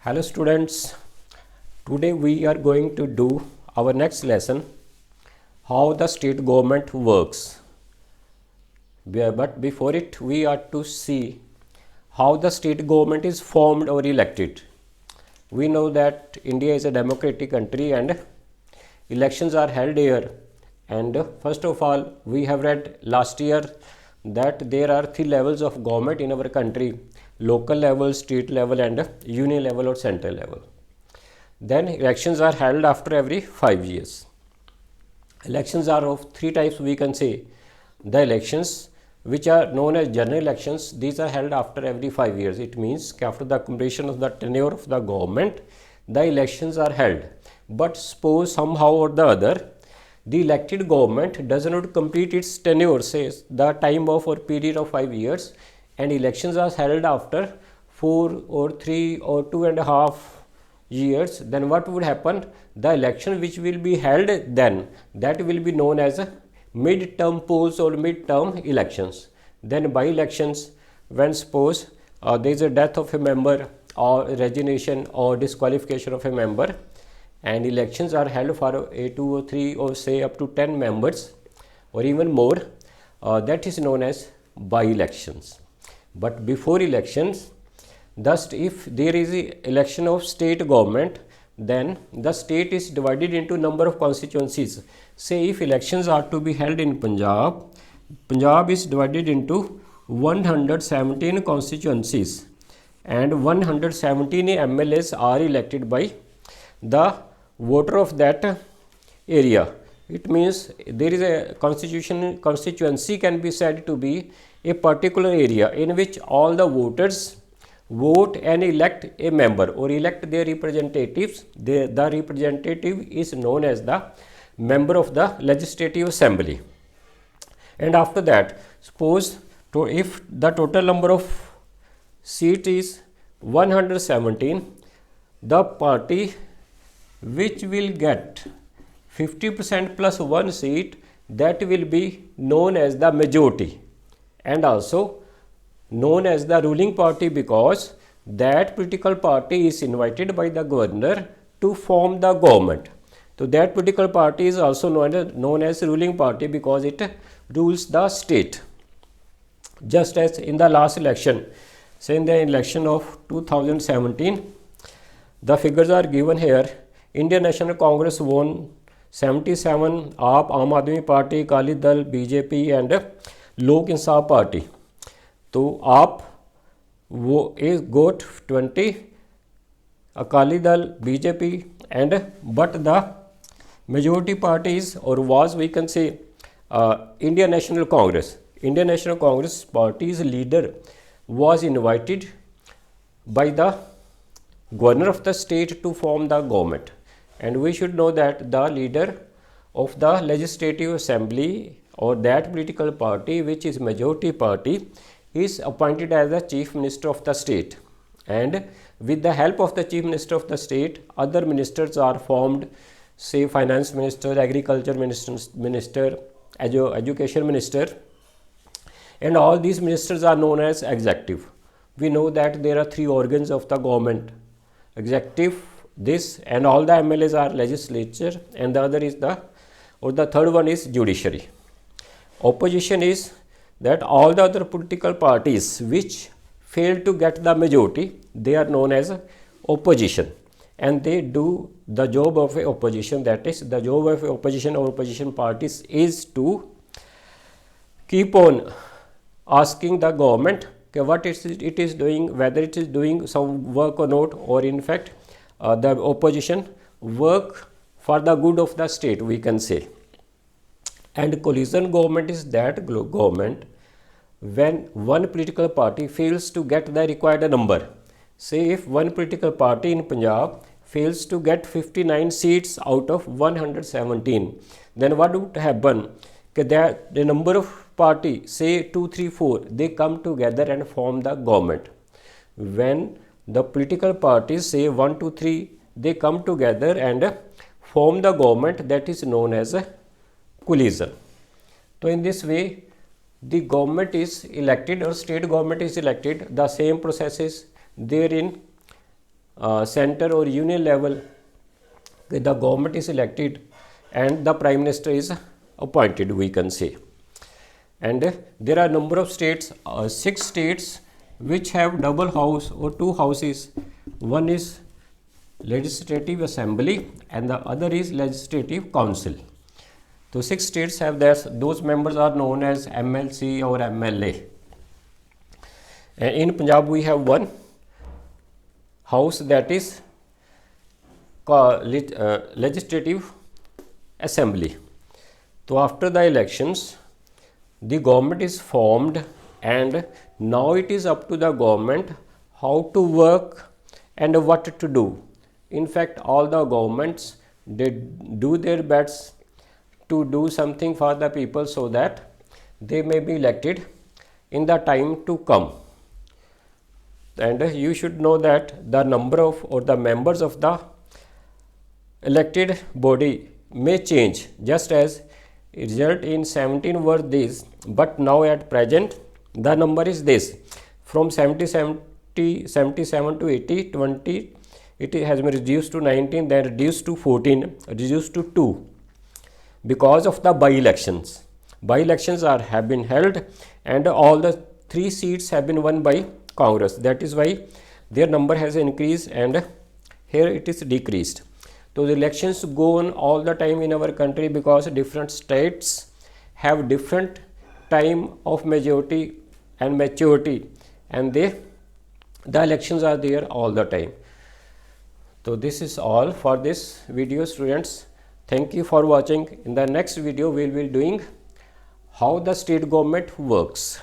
Hello students, today we are going to do our next lesson, how the state government works. But before it, we are to see how the state government is formed or elected. We know that India is a democratic country and elections are held here. And first of all, we have read last year that there are three levels of government in our country: local level, state level, and union level or central level. Then elections are held after every 5 years. Elections are of three types, we can say. The elections which are known as general elections, these are held after every 5 years. It means after the completion of the tenure of the government, the elections are held. But suppose somehow or the other, the elected government does not complete its tenure, says the time of or period of 5 years, and elections are held after 4 or 3 or 2.5 years, then what would happen? The election which will be held then, that will be known as mid-term polls or mid-term elections. Then by elections, when suppose there is a death of a member or resignation or disqualification of a member, and elections are held for a 2 or 3 or say up to 10 members or even more, that is known as by-elections. But before elections, thus if there is an election of state government, then the state is divided into number of constituencies. Say if elections are to be held in Punjab, Punjab is divided into 117 constituencies and 117 MLAs are elected by the voter of that area. It means there is a constituency can be said to be a particular area in which all the voters vote and elect a member or elect their representatives. The representative is known as the member of the legislative assembly. And after that, suppose if the total number of seats is 117, the party which will get 50% plus 1 seat, that will be known as the majority and also known as the ruling party, because that political party is invited by the governor to form the government. So that political party is also known as ruling party because it rules the state. Just as in the last election, say in the election of 2017, the figures are given here. Indian National Congress won 77, Aam Aadmi Party, Akali Dal, BJP and Lok Insaf Party. So Aap is got 20, Akali Dal, BJP, and but the majority parties or was, we can say, Indian National Congress. Indian National Congress party's leader was invited by the governor of the state to form the government, and we should know that the leader of the legislative assembly or that political party which is majority party is appointed as the chief minister of the state, and with the help of the chief minister of the state, other ministers are formed, say finance minister, agriculture minister, education minister, and all these ministers are known as executive. We know that there are three organs of the government: executive, this, and all the MLAs are legislature, and the other is the third one is judiciary. Opposition is that all the other political parties which fail to get the majority, they are known as opposition, and they do the job of a opposition. That is, the job of opposition or opposition parties is to keep on asking the government what it is doing, whether it is doing some work or not, or in fact the opposition work for the good of the state, we can say. And coalition government is that government when one political party fails to get the required number. Say if one political party in Punjab fails to get 59 seats out of 117, then what would happen? That the number of party, say 2, 3, 4, they come together and form the government. When the political parties, say 1, 2, 3, they come together and form the government, that is known as a coalition. So in this way, the government is elected or state government is elected. The same process is there in center or union level, the government is elected and the prime minister is appointed, we can say. And there are number of states, 6 states which have double house or 2 houses. One is legislative assembly and the other is legislative council. So 6 states have those members are known as MLC or MLA. And in Punjab we have one house, that is legislative assembly. So after the elections the government is formed and now it is up to the government how to work and what to do. In fact, all the governments, they do their best to do something for the people so that they may be elected in the time to come. And you should know that the number of or the members of the elected body may change, just as result in 17 were this, but now at present the number is this: from 77 to 80, 20 it has been reduced to 19, then reduced to 14, reduced to 2 because of the by-elections. By-elections have been held and all the 3 seats have been won by Congress. That is why their number has increased and here it is decreased. So the elections go on all the time in our country because different states have different time of majority and maturity, and the elections are there all the time. So this is all for this video, students. Thank you for watching. In the next video we will be doing how the state government works.